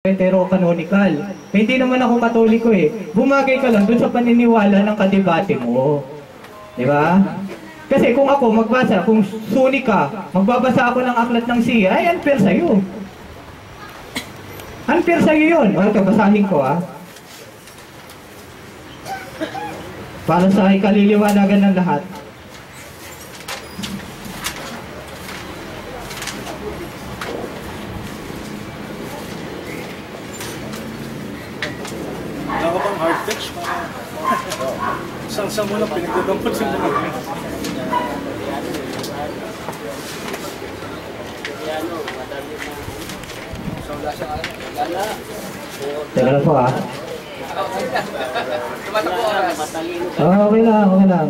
hetero-canonical. Hindi naman ako Katoliko eh. Bumagay ka lang dun sa paniniwala ng kadebate mo. Di ba? Kasi kung ako magbasa, kung Sunni ka, magbabasa ako ng aklat ng siya, ay unfair sa'yo. Unfair sa'yo yun. O ito, basahin ko para sa ikaliliwanagan ng lahat. Wala ka bang hard pitch? Isang mo lang pinagdadampot sa mga teka lang po okay lang, okay lang.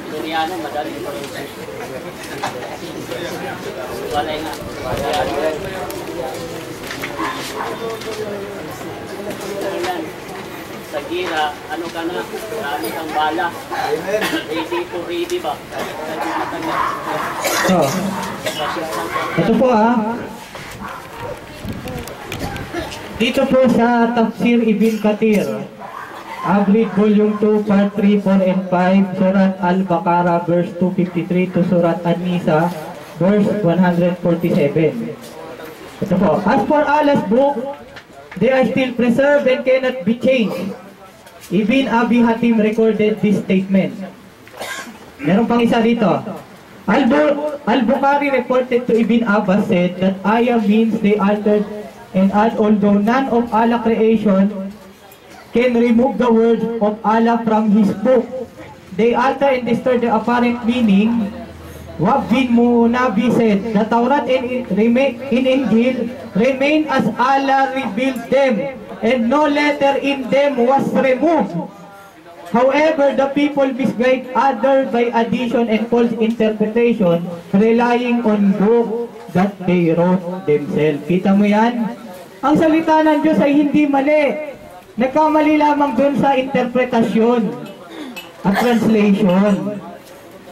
Koreano, madali pa rin. Wala nga. Sa gira, ano ka na? Marami kang bala. Ready ba? Ito po dito po sa Tafsir Ibn Kathir, Abrid Volume 2, Part 3, 4 and 5, Surat Al-Baqarah, verse 253 to Surat An-Nisa, verse 147. Ito po, as for Allah's book, they are still preserved and cannot be changed. Ibn Abi Hatim recorded this statement. Meron pang isa dito. Al-Bukhari reported to Ibn Abbas said that ayah means they altered and add, although none of Allah's creation can remove the words of Allah from His book. They alter and distort the apparent meaning. Wahb bin Munabi said, the Taurat and Injil remain as Allah revealed them, and no letter in them was removed. However, the people misguide others by addition and false interpretation, relying on book that they wrote themselves. Kita mo yan? Ang salita ng Diyos ay hindi mali. Nagkamali lamang dun sa interpretasyon at translation.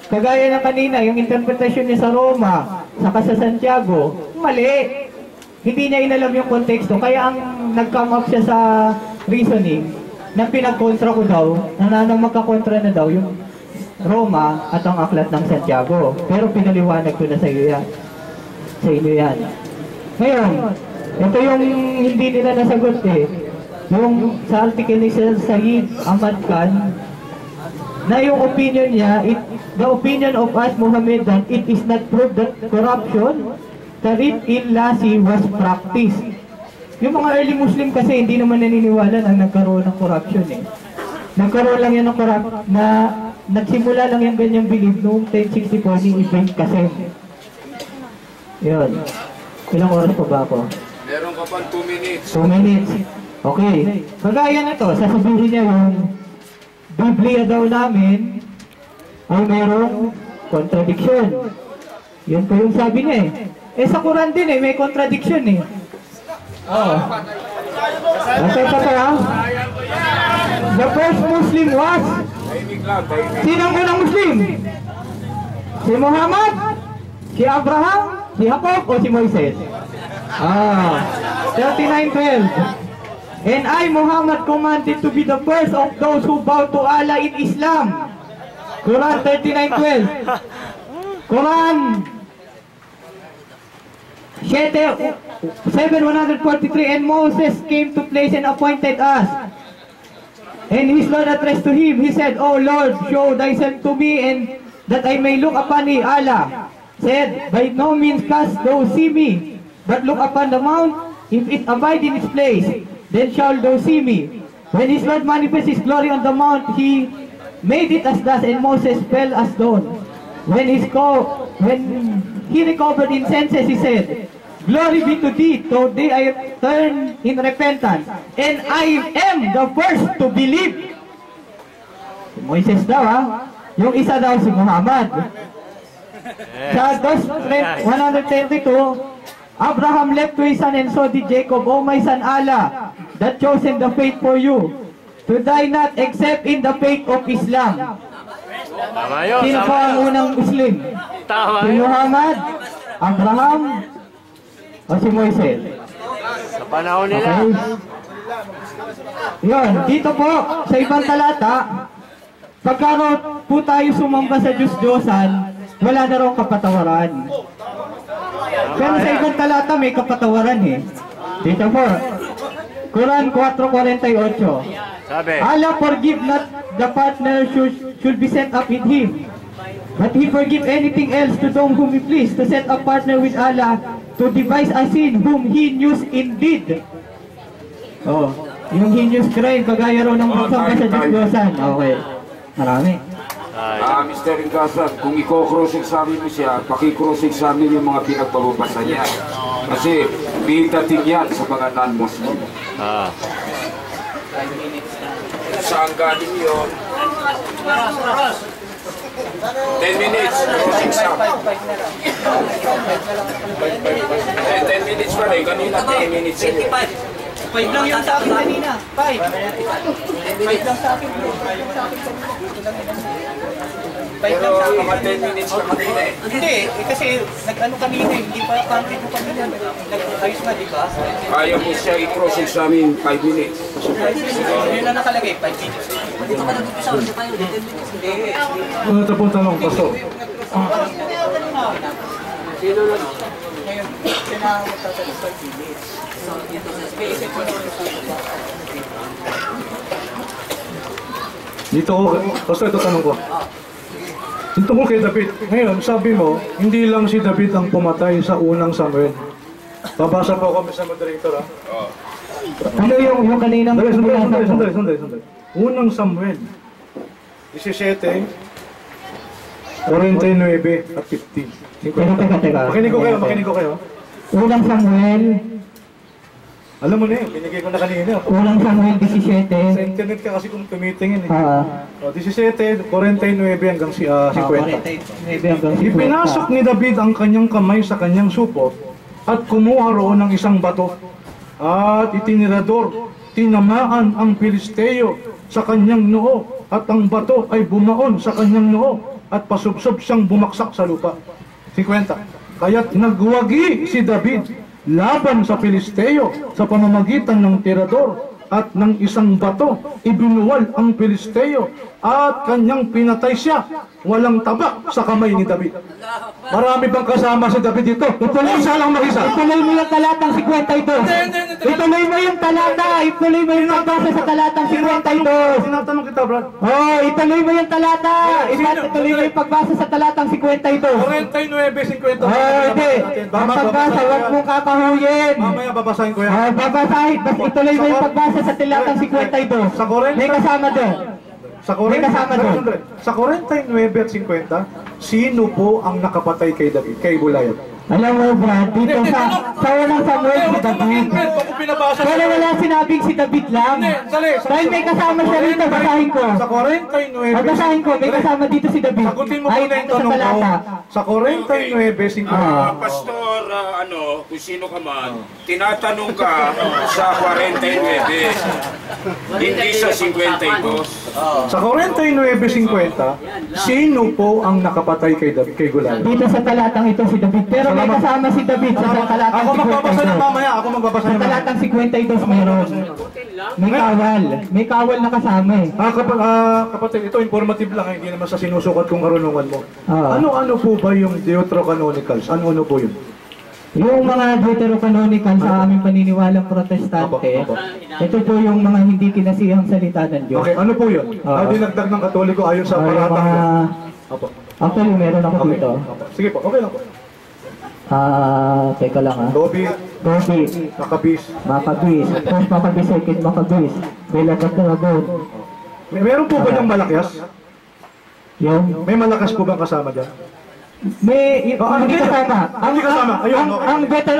Kagaya na kanina, yung interpretasyon niya sa Roma, saka sa Santiago, mali. Hindi niya inalam yung konteksto. Kaya ang nag-come up siya sa reasoning, na pinag-kontra ko daw, na magkakontra na daw yung Roma at ang aklat ng Santiago. Pero pinaliwanag ko na sa iyo yan. Sa inyo yan. Ngayon, ito yung hindi nila nasagot eh. Yung sa article ni Sir Said Ahmad Khan, na yung opinion niya, the opinion of us Mohammedan, it is not proof that corruption, Tarif il-Lasi was practiced. Yung mga early Muslim kasi hindi naman naniniwala na nagkaroon ng corruption eh. Nagkaroon lang yan ng corruption, na nagsimula lang yung ganyang belief noong 1064 ni Ibn Qasim. Yun. Ilang oras pa ba ako? Meron ka pang 2 minutes. 2 minutes. Okay. Kagaya na to, sasabihin niya yung Biblia daw namin ay merong contradiction. Yun po yung sabi niya eh. Eh sa Quran din eh, may contradiction eh. Okay pa kaya? The first Muslim was? Sinong unang Muslim? Si Muhammad? Si Abraham? Si Jacob? O si Moises? 39:12. And I, Muhammad, commanded to be the first of those who bow to Allah in Islam. Quran 39:12. Quran 7:143. And Moses came to place and appointed us. And his Lord addressed to him. He said, O Lord, show thyself to me, and that I may look upon thee. Allah said, by no means canst thou see me, but look upon the mount. If it abide in its place, then shall thou see me. When his Lord manifested his glory on the mount, he made it as dust, and Moses fell as stone. When he recovered in senses, he said, Glory be to thee, though they I turn in repentance, and I am the first to believe. Si Moises daw yung isa daw si Muhammad. Sa 132, Abraham left to his son, and so did Jacob. O my son Allah, that chosen the faith for you, to die not except in the faith of Islam. Tama yun. Sino po ang unang Muslim? Tama Si yun. Muhammad, Abraham, O si Moises? Sa panahon nila. Okay. Yun, dito po, sa ibang talata, pagkaroon po tayo sumamba sa Diyos-Diyosan, wala na raw kapatawaran. Pero sa ibang talata, may kapatawaran eh. Dito po, Quran 4:48. Sabi. Allah forgive not the partner should be set up with him. But he forgive anything else to whom he please, to set a partner with Allah, to devise a sin whom he knows indeed. Oh, yung heinous crime, kagaya raw ng pagsamba sa Diyos-Diyosan. Okay, marami. Mr. Ingasan, kung i-cross-examine mo siya, paki-cross-examine yung mga pinagpababasa niya. Kasi bitating yan sa mga non-Muslim. Saan galing yun? 10 minutes, cross-exam. 10 minutes pa rin, kanina 10 minutes. 5 lang yung sa akin kanina. 5 lang sa akin. Pero mga 10 minutes pa kanina eh. Hindi, kasi nag-ano kanina, hindi pa country ko kanina. Nag-ayos na, di ba? Ayaw mo siya i-cross-examine 5 minutes. Yun na nakalagay, 5 minutes. Dito ka nag-upisa, hindi tayo, 10 minutes. Ano ito pong tanong, Pastor? Sino na? Ngayon, kailangan mo tatanong 5 minutes. Dito, Pastor, ito tanong ko. Dito ko kay David. Ngayon, sabi mo, hindi lang si David ang pumatay sa unang Samuel. Babasa po ako, Mr. Moderator, ha? Ano yung kaninang Sandali. Unang Samuel, 17, 49 at 50. Teka. Makinig ko kayo. Unang Samuel, Alam mo na eh, binigay ko na kanina. unang Samuel 17. Sa internet ka kasi kung tumitingin eh. Ah, 17, 49 hanggang 50. 49 Ipinasok ni David ang kanyang kamay sa kanyang supo at kumuha roon ng isang bato at itinirador, tinamaan ang Pilisteo sa kanyang noo at ang bato ay bumaon sa kanyang noo at pasubsob siyang bumaksak sa lupa. 50. Kaya't nagwagi si David laban sa Pilisteo sa pamamagitan ng tirador at ng isang bato, ibinuwal ang Pilisteo at kanyang pinatay siya. Walang tabak sa kamay ni David. Marami bang kasama si David dito? Isa lang mag-isa. Ituloy mo yung talatang 52. Ituloy mo yung talata. Ituloy mo yung pagbasa sa talatang 52. Tinatanong kita, Brad. Oh, ituloy mo yung talata. Ituloy mo yung pagbasa sa talatang 52. 49, 50. Oh, hindi. Ang pagbasa, huwag mong kakahuyin. Mamaya babasahin ko yan. Oh, babasahin. Basta ituloy mo yung pagbasa sa talatang 52. Sa 40? May kasama doon. Sa 40, May kasama doon. Sa 49 at 50, sino po ang nakapatay kay David, kay Goliath? Alam mo, Brad, dito sa unang Samuel si David. Kung pinabasa Pero wala sinabing si David lang. Dahil may kasama siya rito, basahin ko. Sa 49, Basahin ko, may kasama dito si David. sagutin mo Ay, muna yung dito sa tanong ko. talata. Sa 49, 50. Pastor, kung sino ka man, tinatanong ka sa 49, hindi sa 52. Sa 49, 50, sino po ang nakapatay kay David, kay Goliath? Dito sa talatang ito si David. Pero may kasama si David sa talatang Ako magbabasa na 52. mamaya, ako magbabasa Sa na mamaya. talatang 52 meron. May kawal. May kawal na kasama eh. Kapatid, ito informative lang, hindi naman sa sinusukat kong karunungan mo. Ah. Ano po ba yung Deuterocanonicals? Ano po yun? Yung mga Deuterocanonical sa aming paniniwalang protestante, Apo. ito po yung mga hindi kinasihang salita ng Diyos. Okay, ano po yun? Ah. Dinagdag ng Katoliko ayon sa Yung paratang mga... ko. Apo. Actually, meron ako Okay. dito. Apo. Sige po, okay lang po. Teka lang ha. Toby, Toby, Maccabees. Maccabees, First Maccabees, Second Maccabees, Belagat na Rabon. Meron po ba yung Malakyas? Yung, May Malakas po bang kasama dyan? may, hindi kasama. Hindi kasama. Ayun, okay. Ang better,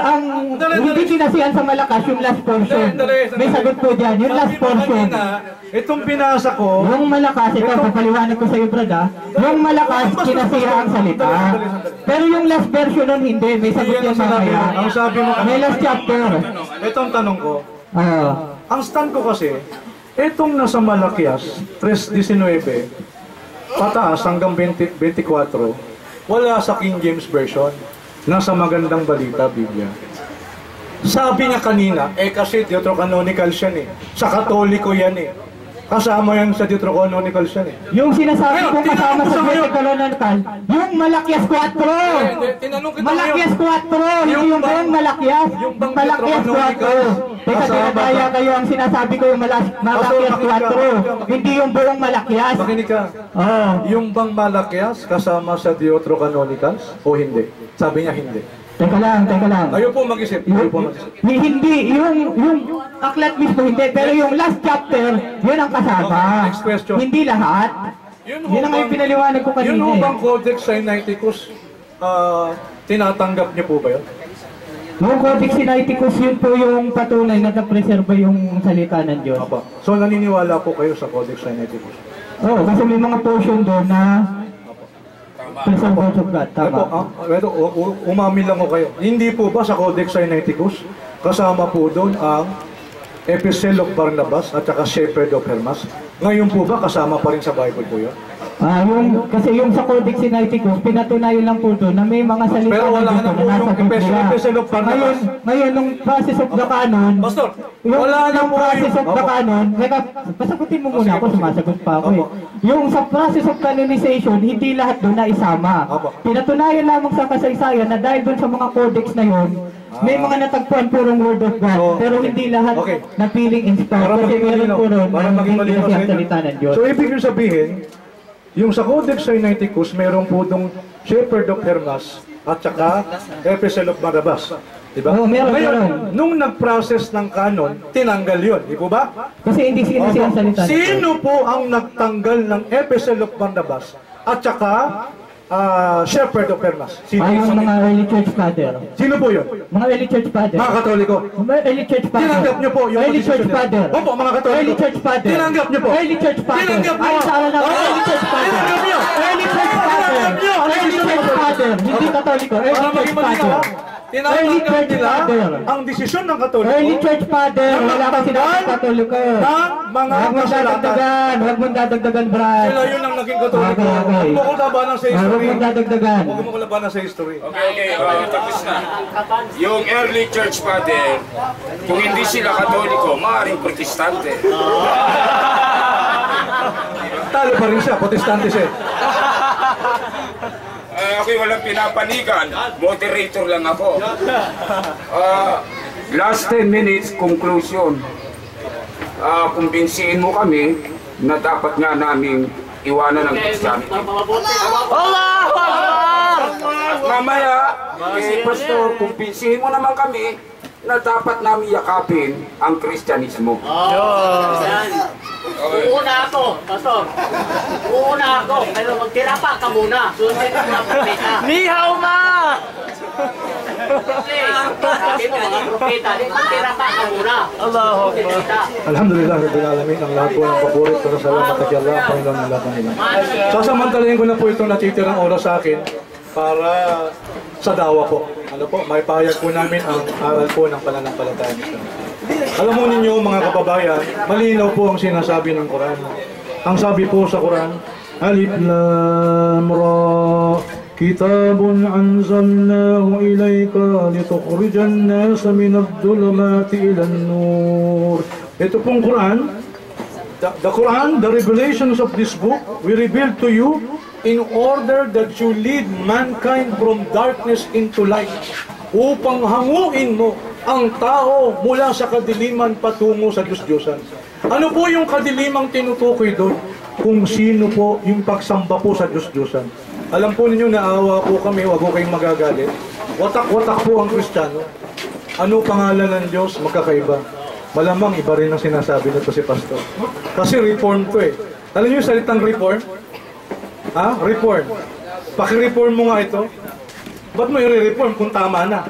hindi kinasihan sa Malakas, yung last portion. May sagot po dyan, yung last portion. Itong binasa ko, Yung Malakas, ito, papaliwanag ko sa iyo, Brad, ha? Yung Malakas, kinasiha ang salita. Pero yung last version nun, hindi. May sagot yan mamaya. ang sabi mo, May last chapter. itong tanong ko, Ah. ang stand ko kasi, itong nasa Malakyas, 3:19, pataas hanggang 24, wala sa King James Version. Nasa Magandang Balita, Biblia. Sabi niya kanina, kasi deuterocanonical siya eh. Sa Katoliko yan eh. Kasama yan sa deuterocanonical siya eh. Yung sinasabi Ngayon, ko kasama tinanong ko sa sa ngayon. Deuterocanonical, yung Malakias 4. Hindi, tinanong kita Malakias 4, hindi yung buong Malakias. yung bang Malakias 4. Deuterocanonical, Teka, kasama kaya ba? kayo ang sinasabi ko yung Malakias 4. Hindi yung buong Malakias. Makinig ka. Oh. Yung bang Malakias kasama sa deuterocanonicals o hindi? Sabi niya hindi. Teka lang. Kayo po mag-isip. Kayo po mag-isip. Hindi, yung aklat mismo hindi, pero yung last chapter, yun ang kasama. Okay, next question. Hindi lahat. Yun ang yung pinaliwanag ko kanina. Yun ho eh. bang Codex Sinaiticus, tinatanggap niyo po ba yun? Yung Codex Sinaiticus, yun po yung patunay na napreserba yung salita ng Diyos. Apa. So naniniwala po kayo sa Codex Sinaiticus? Oo, kasi may mga portion doon na preserve of God. Tama. Umamin lang ko kayo. Hindi po ba sa Codex Sinaiticus, kasama po doon ang Epistle of Barnabas at saka Shepherd of Hermas? Ngayon po ba kasama pa rin sa Bible po yun? Kasi yung sa Codex Sinaiticus, pinatunayan lang po doon na may mga salita Pero wala ng na Diyos po yung nasa Biblia. Epistle of Barnabas. Ngayon, nung process of the canon, Pastor, yung wala na po process of the Opo. canon, teka, pasagutin mo muna ako, sige. sumasagot pa ako eh. Opo. Yung sa process of canonization, hindi lahat doon na isama. Opo. Pinatunayan lamang sa kasaysayan na dahil doon sa mga codex na yon, may mga natagpuan purong word of God, So, pero hindi lahat okay. na feeling inspired. Para Kasi maging meron malinaw. po ron Para na maging hindi malinaw kasi sa ang inyo. salita ng Diyos. So ibig yung sabihin, yung sa Codex Sinaiticus, meron po itong Shepherd of Hermas at saka Epistle of Barnabas. Diba? Oo, meron. Nung nag-process ng canon, tinanggal yun. Di po ba? Kasi hindi sila ang salita ng Diyos. Sino po ang nagtanggal ng Epistle of Barnabas at saka Shepherd of Hermas? Sino? Yung mga early church father. Sino po yun? Mga early church father. Mga Katoliko. Mga early church father. Tinanggap niyo po yung early church posisyon niya. father. Opo, mga Katoliko. Early church father. Tinanggap niyo po. Early church father. Tinanggap niyo. Ay, sa alam na early church father. Tinanggap niyo. Early church father. Tinanggap niyo. Early church father. Hindi Katoliko. Early Para church maging malinaw, father. Early tinanggap church nila father. ang desisyon ng Katoliko Early church father. Wala ka sinabing Katoliko. ng mga Huwag mong kasulatan. dadagdagan. Huwag mong dadagdagan, Brad. Sila yun ang naging Katoliko. Okay. Huwag mo ko labanan sa Huwag history. mong dadagdagan. Huwag mo ko labanan sa history. Okay, tapos na. Yung early church father, kung hindi sila Katoliko, maaaring protestante. Talo pa rin siya, protestante siya. Ako'y walang pinapanigan, moderator lang ako. Last 10 minutes, conclusion. Kumbinsihin mo kami na dapat nga namin iwanan ang Christianity. Allahu Akbar! At mamaya, Pastor, kumbinsihin mo naman kami na dapat namin yakapin ang Kristyanismo. Yan. Uuna ako, Pastor. Uuna ako, pero magtira pa ka muna. Sunod ko na propeta. Nihaw ma! Kasi, sabi mo mga propeta, di magtira pa ka muna. Allahu Akbar. Alhamdulillah, Rabbil Alamin, ang lahat po ng paborit para sa salamat kay Allah, Panginoon ng lahat ng ilang. Sasamantalayin ko na po itong natitirang oras sa akin para sa dawa po. Ano po, may pahayag po namin ang aral po ng pananampalataya nito. Alam mo ninyo mga kababayan, malinaw po ang sinasabi ng Quran. Ang sabi po sa Quran, Alif Lam Ra, Kitabun anzalnahu ilayka litukhrijan nasa minadh-dhulumati ilan nur. Ito pong Quran, the Quran, the revelations of this book, we reveal to you in order that you lead mankind from darkness into light, upang hanguin mo ang tao mula sa kadiliman patungo sa Diyos-Diyosan. Ano po yung kadilimang tinutukoy doon? Kung sino po yung pagsamba po sa Diyos-Diyosan. Alam po ninyo, naawa po kami, wag po kayong magagalit. Watak-watak po ang Kristiyano. Ano pangalan ng Diyos? Magkakaiba. Malamang iba rin ang sinasabi nito si Pastor. Kasi reform to eh. Alam niyo yung salitang reform? Ha? Reform. Paki-reform mo nga ito. Ba't mo i-reform kung tama na?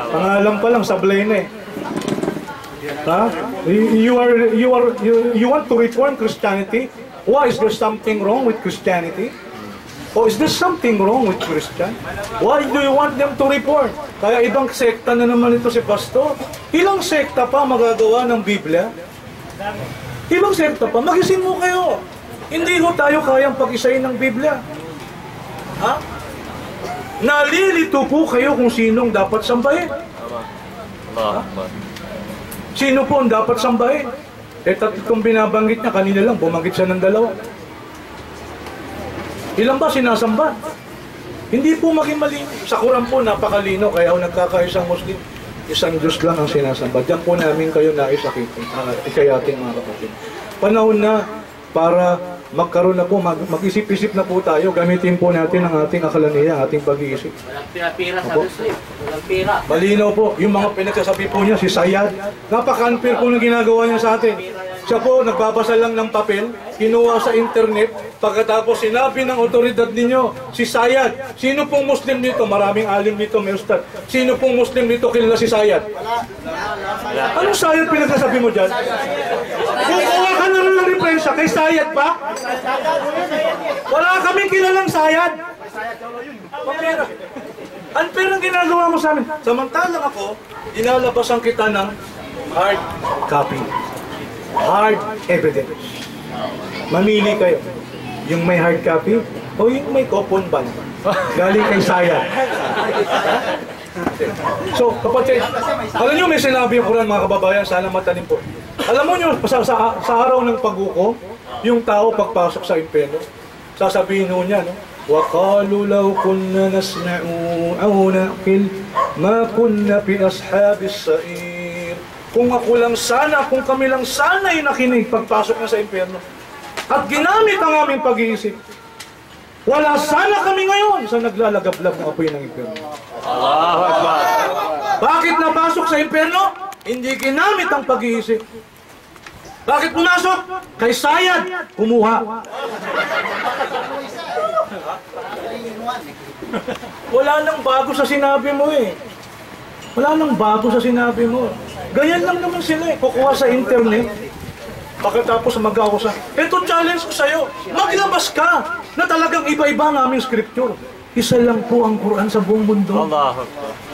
Pangalan pa lang, sablay na eh. Ha? You want to reform Christianity? Why? Is there something wrong with Christianity? Or is there something wrong with Christian? Why do you want them to reform? Kaya ibang sekta na naman ito si Pastor. Ilang sekta pa magagawa ng Biblia? Ibang sekta pa? Mag-isin mo kayo. Hindi ho tayo kayang pag-isayin ng Biblia. Ha? Nalilito po kayo kung sinong dapat sambahin. Sino po ang dapat sambahin? Tatlong binabanggit niya, kanina lang, bumanggit siya ng dalawa. Ilan ba sinasamba? Hindi po maging malino. Sa Quran po, napakalino, kaya nagkakaisang Muslim, isang Diyos lang ang sinasamba. Diyan po namin kayo naisakitin, ikayatin mga kapatid. Panahon na para magkaroon na po, mag-isip-isip na po tayo, gamitin po natin ang ating akalaniya, ang ating pag-iisip. Walang pira-pira sa Muslim. Walang pira. Malinaw po, yung mga pinagsasabi po niya, si Sayad, napaka-unfair po na ginagawa niya sa atin. Siya po, nagbabasa lang ng papel, kinuha sa internet, pagkatapos sinabi ng otoridad ninyo, si Sayad, sino pong Muslim dito? Maraming alim dito, may ustad. Sino pong Muslim dito kilala si Sayad? Anong Sayad pinagsasabi mo dyan? Kukuha ka na rin ng referensya kay Sayad pa? Wala kaming kilalang Sayad. Pamira. Unfair ang ginagawa mo sa amin. Samantalang ako, inalabasan kita ng hard copy. Hard evidence. Mamili kayo. Yung may hard copy o yung may coupon ban. Galing kay Sayad. So, kapatid, alam nyo may sinabi yung Quran mga kababayan, sana matalim po. Alam mo nyo, sa araw ng paghukom, yung tao pagpasok sa impyerno, sasabihin nyo niya, no? وَقَالُوا لَوْ كُنَّا نَسْمَعُ أَوْ نَعْقِلْ مَا كُنَّا فِي أَصْحَابِ السَّعِيرِ. Kung ako lang sana, kung kami lang sana ay nakinig pagpasok na sa impyerno at ginamit ang aming pag-iisip, wala sana kami ngayon sa naglalagablab ng apoy ng impyerno. Bakit napasok sa impyerno? Hindi ginamit ang pag-iisip. Bakit pumasok? Kay Sayad, kumuha. Wala nang bago sa sinabi mo eh. Wala nang bago sa sinabi mo. Ganyan lang naman sila eh. Kukuha sa internet, pagkatapos mag-ausa. Ito challenge ko sa'yo. Maglabas ka na talagang iba-iba ang aming scripture. Isa lang po ang Quran sa buong mundo.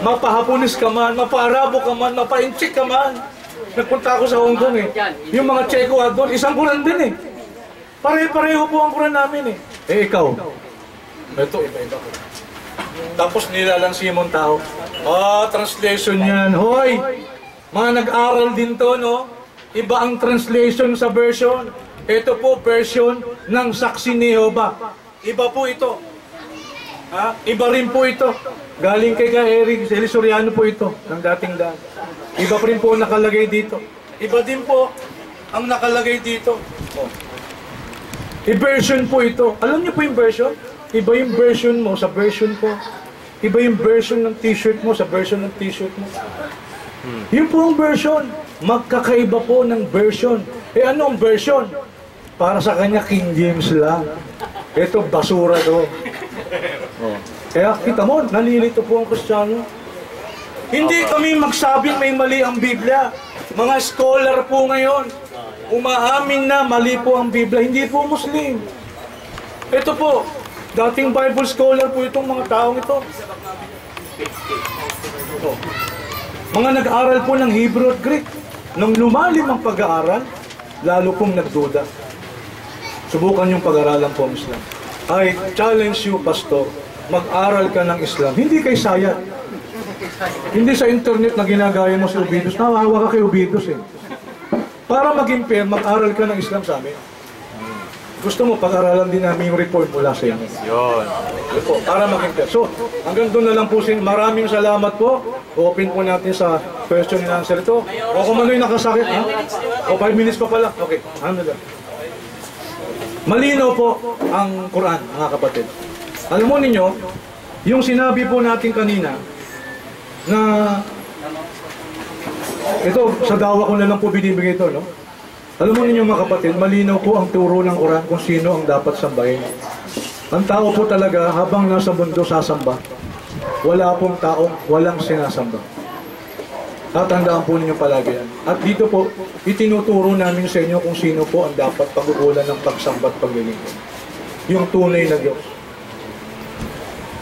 Mapahaponis ka man, mapa-Arabo ka man, mapa-Inchik ka man. Nagpunta ako sa Hong Kong eh. Yung mga Cheko doon, isang Quran din eh. Pare-pareho po ang Quran namin eh. Eh ikaw, ito iba-iba ko. Tapos nilalansi mong tao. Translation yan. Hoy! Mga nag-aral din to, no? Iba ang translation sa version. Ito po version ng Saksi ni Jehovah. Iba po ito. Iba rin po ito. Galing kay Eric Soriano po ito, ng dating daan. Iba pa rin po ang nakalagay dito. Iba din po ang nakalagay dito. I-version po ito. Alam niyo po yung version? Iba yung version mo sa version ko. Iba yung version ng t-shirt mo sa version ng t-shirt mo. Yun po ang version. Magkakaiba po ng version. Ano ang version? Para sa kanya, King James lang. Ito, basura to. Kaya kita mo, nalilito po ang Kristiyano. Hindi kami magsabing may mali ang Biblia. Mga scholar po ngayon, umaamin na mali po ang Biblia. Hindi po Muslim. Ito po, dating Bible scholar po itong mga taong ito. Mga nag-aaral po ng Hebrew at Greek. Nung lumalim ang pag-aaral, lalo pong nagduda. Subukan yung pag-aralan po ang Islam. I challenge you, Pastor, mag-aral ka ng Islam. Hindi kay Sayad. Hindi sa internet na ginagaya mo si Ubidus. Nawawa ka kay Ubidus eh. Para maging fair, mag-aral ka ng Islam sa amin. Gusto mo, pag-aralan din namin yung report mula sa inyo. Yun. Para maging fair. So, hanggang doon na lang po. Maraming salamat po. Open po natin sa question and answer ito. O kung ano'y nakasakit, ha? O 5 minutes pa pala. Okay, ano lang. Malinaw po ang Quran, mga kapatid. Alam mo ninyo, yung sinabi po natin kanina, na ito, sa dawa ko na lang po binibigay ito, no? Alam mo ninyo mga kapatid, malinaw po ang turo ng Quran kung sino ang dapat sambahin. Ang tao po talaga, habang nasa mundo sasamba, wala pong tao, walang sinasamba. Tatandaan po ninyo palagi yan. At dito po, itinuturo namin sa inyo kung sino po ang dapat pag-uulan ng pagsamba at paglilingkod. Yung tunay na Diyos.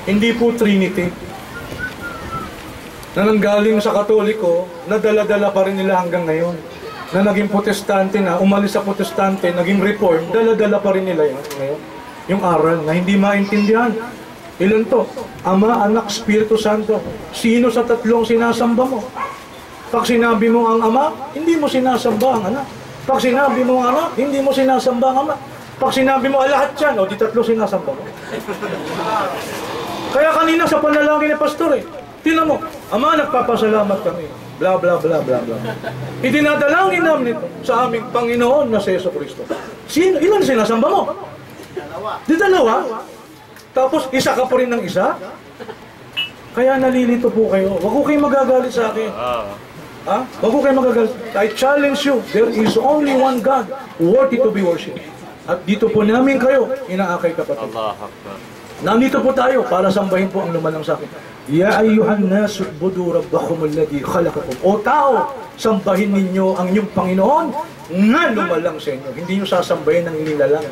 Hindi po Trinity. Na nanggaling sa Katoliko, nadala-dala pa rin nila hanggang ngayon. Na naging Protestante na, umalis sa Protestante, naging Reform, dala-dala pa rin nila yun ngayon. Yung aral na hindi maintindihan. Ilan to? Ama, Anak, Espiritu Santo. Sino sa tatlong sinasamba mo? Pag sinabi mo ang Ama, hindi mo sinasamba ang Anak. Pag sinabi mo ang Anak, hindi mo sinasamba ang Ama. Pag sinabi mo lahat yan, o di tatlo sinasamba mo. Kaya kanina sa panalangin ni Pastor tinan mo, Ama, nagpapasalamat kami. Bla bla bla bla bla. Idinadalangin namin ito sa aming Panginoon na si Jesucristo. Sino? Ilan sinasamba mo? Di dalawa? Tapos isa ka po rin ng isa? Kaya nalilito po kayo. Huwag ko kayo magagalit sa akin. Ha? Huwag ko kayo magagalit. I challenge you, there is only one God worthy to be worshipped. At dito po namin kayo, inaakay kapatid. Nandito po tayo para sambahin po ang lumalang sa akin. Ya ayyuhan nas ubudu rabbakum alladhi khalaqakum. O tao, sambahin ninyo ang inyong Panginoon na lumalang sa inyo. Hindi nyo sasambahin ng inilalang.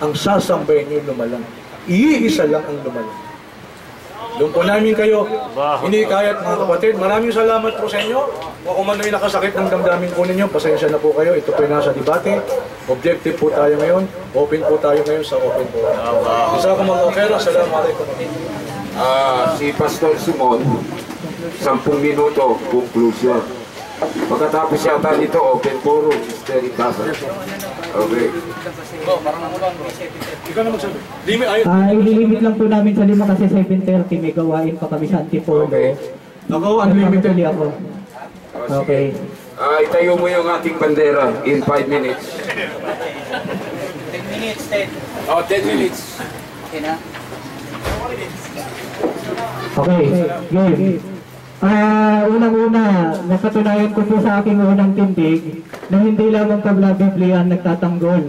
Ang sasambahin nyo lumalang. Iisa lang ang lumalang. Doon po namin kayo inikayat mga kapatid. Maraming salamat po sa inyo. Kung umano'y nakasakit ng damdamin po ninyo, pasensya na po kayo. Ito po yung nasa debate. Objective po tayo ngayon. Open po tayo ngayon sa open po. Isa ko mag-okera. Assalamualaikum. Si Pastor Simon, 10 minuto, conclusion. Pagkatapos yata nito, open forum, Mr. Casa. Okay. Ikaw na magsabi. Ililimit lang po namin sa 5 kasi 7:30 may gawain pa kami sa Antipolo. Okay. Ako, unlimited. Ako. Okay. Itayo mo yung ating bandera in 5 minutes. 10 minutes, 10. 10 minutes. Okay na? Okay, game. Unang-una, napatunayan ko po sa aking unang tindig na hindi lamang pabla Biblia ang nagtatanggol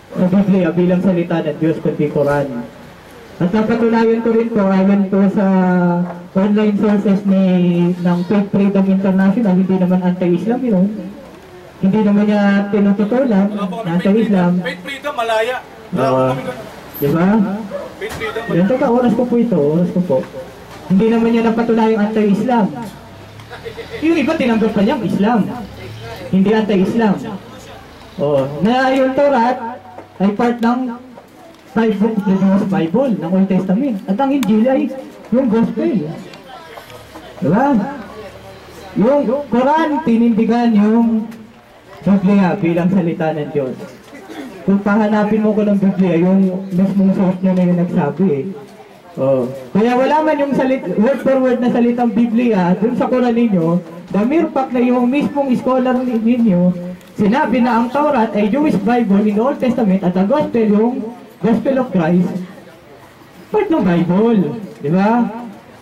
sa Biblia bilang salita ng Diyos kundi Quran. At napatunayan ko rin po, ayon po sa online sources ng Faith Freedom International, hindi naman anti-Islam yun. Hindi naman niya tinututulan na anti-Islam. Faith freedom, malaya. Diba? Faith freedom. Yan, teka, oras ko po ito, oras ko po. Hindi naman niya napatunayang anti-Islam. Yung iba tinanggap pa niyang Islam. Hindi anti-Islam. Na yung Torah ay part ng 5 books of the Bible, ng Old Testament. At ang Injil ay yung Gospel. Diba? Yung Quran, tinindigan yung Biblia bilang salita ng Diyos. Kung pahanapin mo ko ng Biblia, yung mismong source na yung nagsabi Kaya wala man yung word for word na salitang Biblia dun sa Quran ninyo, the mere fact na yung mismong scholar ninyo sinabi na ang Taurat ay Jewish Bible in the Old Testament at ang Gospel yung Gospel of Christ, part ng Bible, di ba?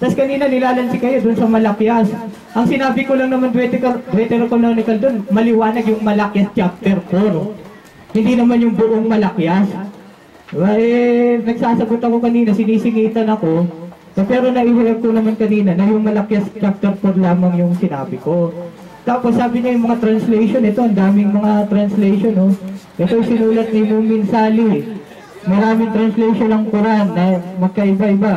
Tapos kanina nilalansi kayo dun sa Malakias. Ang sinabi ko lang naman Deuterocanonical dun, maliwanag yung Malakias chapter 4. Hindi naman yung buong Malakias. Diba, nagsasagot ako kanina, sinisingitan ako, pero naihulag ko naman kanina na yung Malakias chapter 4 lamang yung sinabi ko. Tapos sabi niya yung mga translation, ito ang daming mga translation, Ito yung sinulat ni Mumin Sali. Maraming translation ng Quran na magkaiba-iba.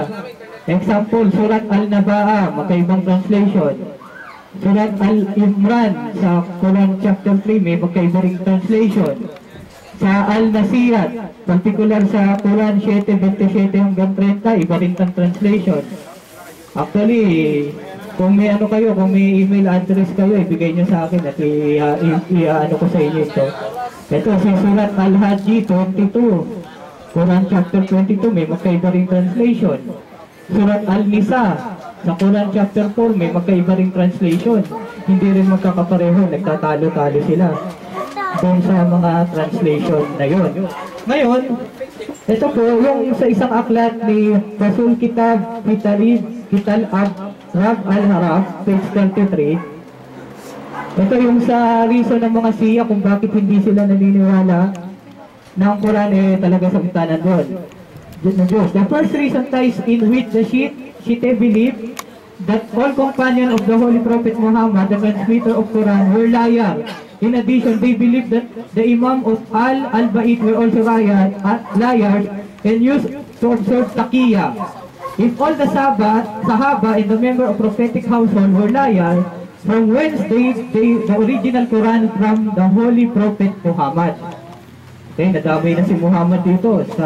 Example, Surat Al-Naba'a, magkaibang translation. Surat Al-Imran sa Quran chapter 3, may magkaiba ring translation. Sa Al-Nasiyat, particular sa Quran 7:27 hanggang 30, iba rin ang translation. Actually, kung may kayo, kung may email address kayo, ibigay nyo sa akin at i-ano ko sa inyo ito. Ito, sa Surat Al-Hajj 22, Quran chapter 22, may magkaiba ring translation. Surat Al-Nisa, sa Quran chapter 4, may magkaiba ring translation. Hindi rin magkakapareho, nagtatalo-talo sila doon sa mga translation na yun. Ngayon, ito po, yung sa isang aklat ni Rasul Kitab Kital Rab Al-Haraf, page 33, ito yung sa reason ng mga Siya kung bakit hindi sila naniniwala na ang Quran talaga sa bitanan doon. The first reason ties in with the Shiite belief that all companions of the Holy Prophet Muhammad, the transmitter of Quran, were liars. In addition, they believe that the Imam of Al-Bait were also liars and used to observe taqiyya. If all the Sahaba and the member of prophetic household were liars, from whence the original Quran from the Holy Prophet Muhammad? Okay, nadamay na si Muhammad dito sa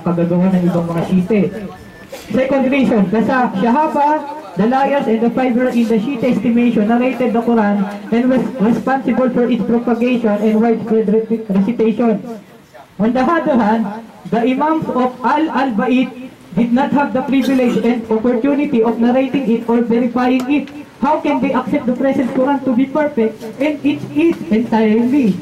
kagagawa ng ibang mga Shiite. Second reason, the Shahaba, the liars, and the fiber in the Shita estimation narrated the Quran and was responsible for its propagation and widespread recitation. On the other hand, the Imams of Al-Bait did not have the privilege and opportunity of narrating it or verifying it. How can they accept the present Quran to be perfect and it is entirely?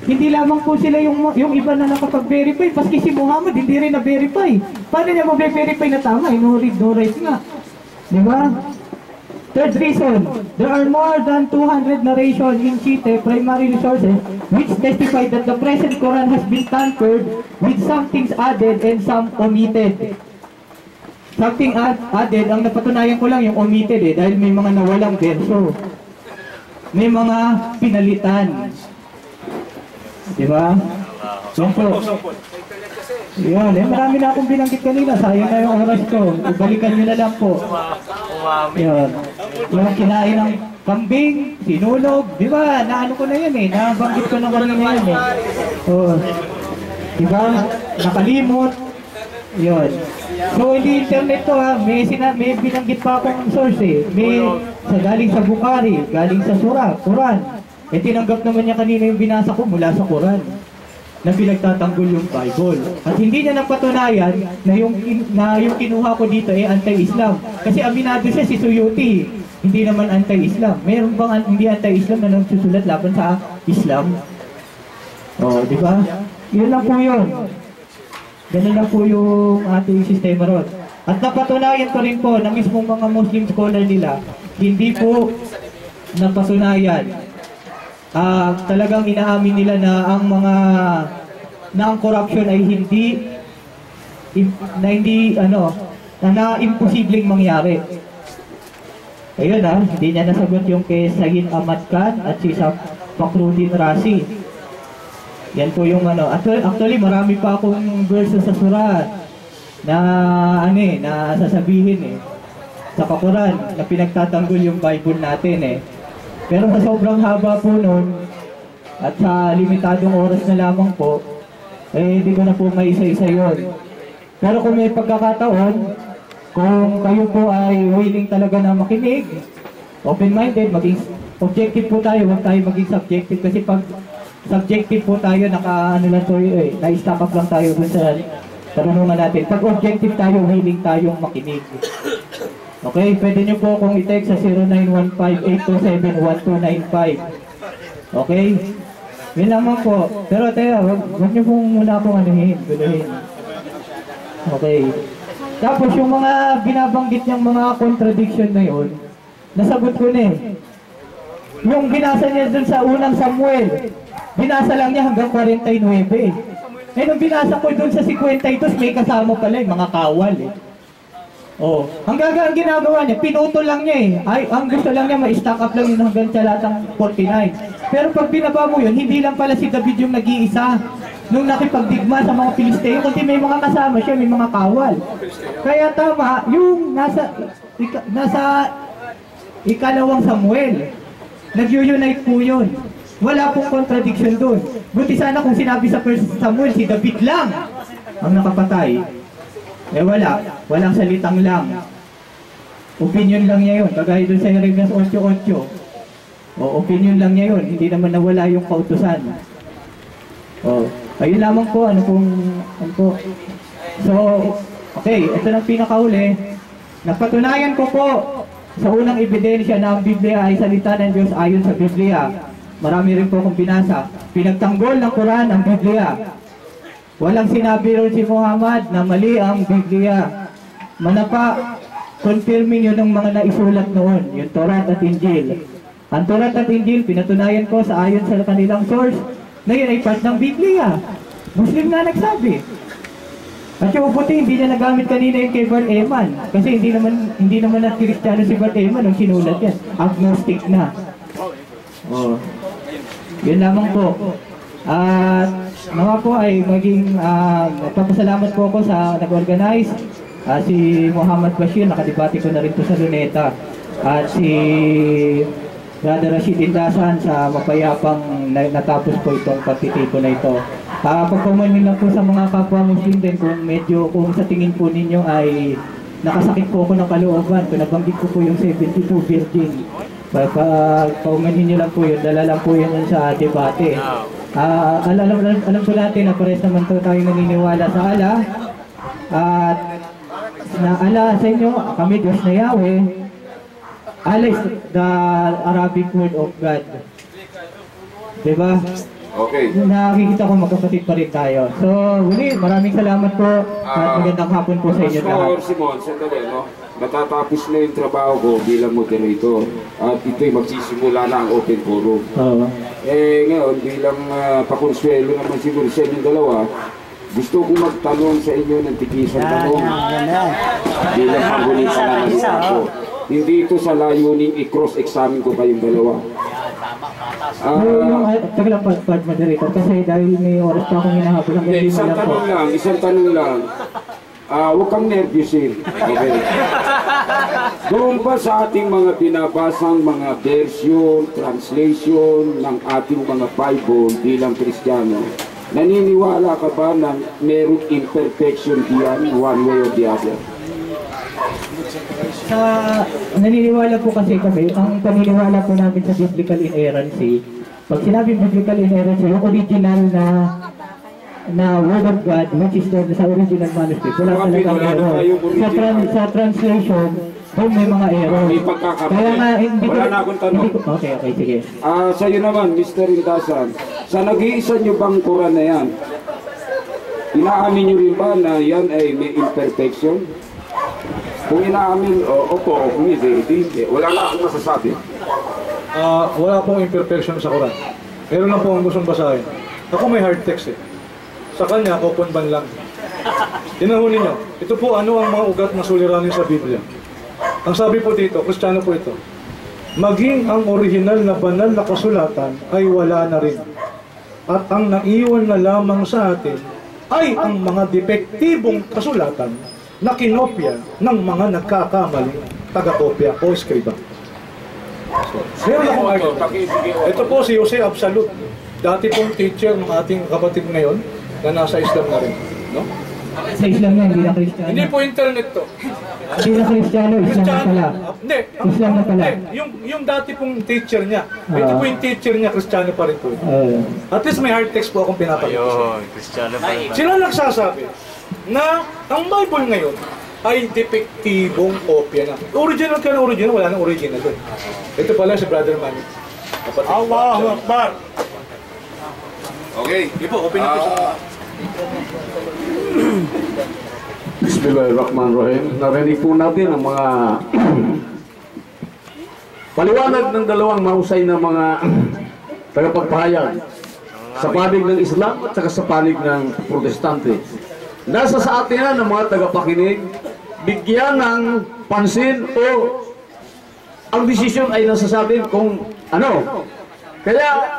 Hindi lamang po sila yung iba na nakapag-verify, paski si Muhammad hindi rin na-verify. Paano niya mag-verify na tama? No read, no write nga. Diba? Third reason, there are more than 200 narrations in Shita primary resources which testify that the present Quran has been tampered with some things added and some omitted. Something added, ang napatunayan ko lang yung omitted dahil may mga nawalang verso. May mga pinalitan. Diba? Yan po. Yan, marami na akong binanggit kanina. Sayang na yung oras ko. Ibalikan nyo na lang po. Yan. Yung kinain ng kambing, sinulog. Diba? Naano ko na yan nabanggit ko na kanina yan Oh. Diba? Nakalimot. Yun. So, hindi internet to may binanggit pa akong source May galing sa Bukhari, galing sa Surah, Quran. Tinanggap naman niya kanina yung binasa ko mula sa Quran na pinagtatanggol yung Bible. At hindi niya napatunayan na yung kinuha ko dito anti-Islam. Kasi aminado siya si Suyuti, hindi naman anti-Islam. Mayroon bang hindi anti-Islam na nagsusulat laban sa Islam? Oh, di ba? Yun lang po yun. Ganun lang po yung ating sistema ron. At napatunayan ko rin po na mismong mga Muslim scholar nila, hindi po napatunayan. Talagang inaamin nila na ang corruption ay imposibleng mangyari. Ayun hindi niya nasagot yung kay Sayyid Ahmad Khan at si Fakhruddin Razi. Yan po yung actually marami pa akong verse sa surat na na sasabihin sa Quran na pinagtatanggol yung Bible natin Pero sa sobrang haba po nun at sa limitadong oras na lamang po, hindi ko na po may isa-isa yun. Pero kung may pagkakataon, kung kayo po ay willing talaga na makinig, open-minded, maging objective po tayo, huwag tayo maging subjective kasi pag subjective po tayo, na-stack up lang tayo dun sa tarunungan natin. Pag objective tayo, willing tayong makinig. Okay, pwede nyo po akong i-text sa 0915-827-1295. Okay? Yun naman po. Pero wag nyo pong muna akong guluhin. Okay. Tapos yung mga binabanggit niyang mga contradiction na yun, nasagot ko na Yung binasa niya dun sa unang Samuel, binasa lang niya hanggang 49. Nung binasa ko dun sa 52, may kasama pala mga kawal ang ginagawa niya, pinutol lang niya ang gusto lang niya, ma-stack up lang yun hanggang talatang 49. Pero pag binaba mo yun, hindi lang pala si David yung nag-iisa nung nakipagdigma sa mga Pilisteo, kundi may mga kasama siya, may mga kawal. Kaya tama, yung nasa ikalawang Samuel, nag-unite po yun. Wala pong contradiction doon. Buti sana kung sinabi sa 1 Samuel, si David lang ang nakapatay. Walang salitang lang. Opinion lang niya yun. Kagaya doon sa Jeremias 8:8. Opinion lang niya yun. Hindi naman nawala yung kautusan. Ayun lamang po. So, okay. Ito ng pinakauli. Napatunayan ko po sa unang ebidensya na ang Biblia ay salita ng Diyos ayon sa Biblia. Marami rin po akong binasa. Pinagtanggol ng Quran ang Biblia. Walang sinabi rin si Muhammad na mali ang Biblia. Manapa, confirming yun ng mga naisulat noon, yung Torah at Injil. Ang Torah at Injil, pinatunayan ko sa ayon sa kanilang source, na yun ay part ng Biblia. Muslim na nagsabi. At yung puti, hindi na nagamit kanina yung kay Bart Ehrman. Kasi hindi naman na Kristiyano si Bart Ehrman nung sinulat yan. Agnostic na. Yun lamang po. At mga po ay maging nagpapasalamat po ako sa nag-organize, si Muhammad Bashir, nakadibati ko na rin to sa Luneta, at si Brother Rashid Indasan sa mapayapang natapos po itong pagtitiko na ito. Pagpamanhin lang po sa mga kapwa Muslim din kung sa tingin po ninyo ay nakasakit po ako ng kalooban. Pinabanggit ko po yung 72 virgin. Paumanin niyo lang po yun, dala lang po yun sa debate. Alam po natin na pares naman po tayo naniniwala sa Allah. At na Allah sa inyo, kami Diyos na Yahweh. Allah is the Arabic word of God. Diba? Okay. Nakikita ko magkapatid pa rin tayo. So, uli, maraming salamat po at magandang hapon po sa inyo lahat. Pastor Simon, sandali, no? Matatapos na yung trabaho ko bilang moderator at ito'y magsisimula na ang open forum. Oo. Ngayon, bilang pakonsuelo naman siguro sa inyong dalawa, gusto ko magtanong sa inyo ng tikisang tanong. Bilang magunita na ng ako. Hindi ito sa layuning i-cross-examine ko kayong dalawa. Taglang pad moderator kasi dahil may oras pa akong hinahabol ang galing Isang tanong lang. Huwag kang nervyusin. Okay. Doon ba sa ating mga binabasang mga version, translation ng ating mga Bible bilang Kristiyano, naniniwala ka ba na merong imperfection diyan one way or the other? Naniniwala po kasi kami, ang paniniwala po namin sa biblical inerrancy, pag sinabi biblical inerrancy, yung original na word of God, which is sa original manuscript, wala talagang error. Sa translation, kung may mga error. Kaya nga, wala na akong tanong. Okay, sige. Sa'yo naman, Mr. Indasan, sa nag-iisa nyo bang Quran na yan, inaamin nyo rin ba na yan ay may imperfection? Kung inaamin, opo, kung hindi, wala na akong masasabi. Wala pong imperfection sa Quran. Meron lang po ang gustong basahin. Ako may hard text eh. Sa kanya, kukunban lang. Tinahuli niyo, ito po ano ang mga ugat na suliranin sa Biblia. Ang sabi po dito, Kristiyano po ito, maging ang original na banal na kasulatan ay wala na rin. At ang naiwan na lamang sa atin ay ang mga depektibong kasulatan na kinopya ng mga nagkakamaling taga-kopya o skriba. Meron akong argument. Ito po si Jose Absolut, dati pong teacher ng ating kapatid ngayon na nasa Islam na rin. No? Sa Islam na, hindi na Kristiyano. Hindi po internet to. Hindi na Kristiyano, Islam na pala. Hindi. Islam na pala. Yung dati pong teacher niya, ito po yung teacher niya, Kristiyano pa rin po. At least may hard text po akong pinapakita. Ayun, Kristiyano pa rin. Sila nagsasabi na ang Bible ngayon ay depektibong kopya na. Original ka na original, wala nang original doon. Ito pala si Brother Manny. Allahu Akbar! Okay. Hindi po, open na po. Bismillahirrahmanirrahim. Narinig po natin ang mga paliwanag ng dalawang mahusay na mga tagapagpahayag sa panig ng Islam at sa panig ng Protestante. Nasa sa atin na ng mga tagapakinig, bigyan ng pansin o ang desisyon ay nasa sa atin kung ano. Kaya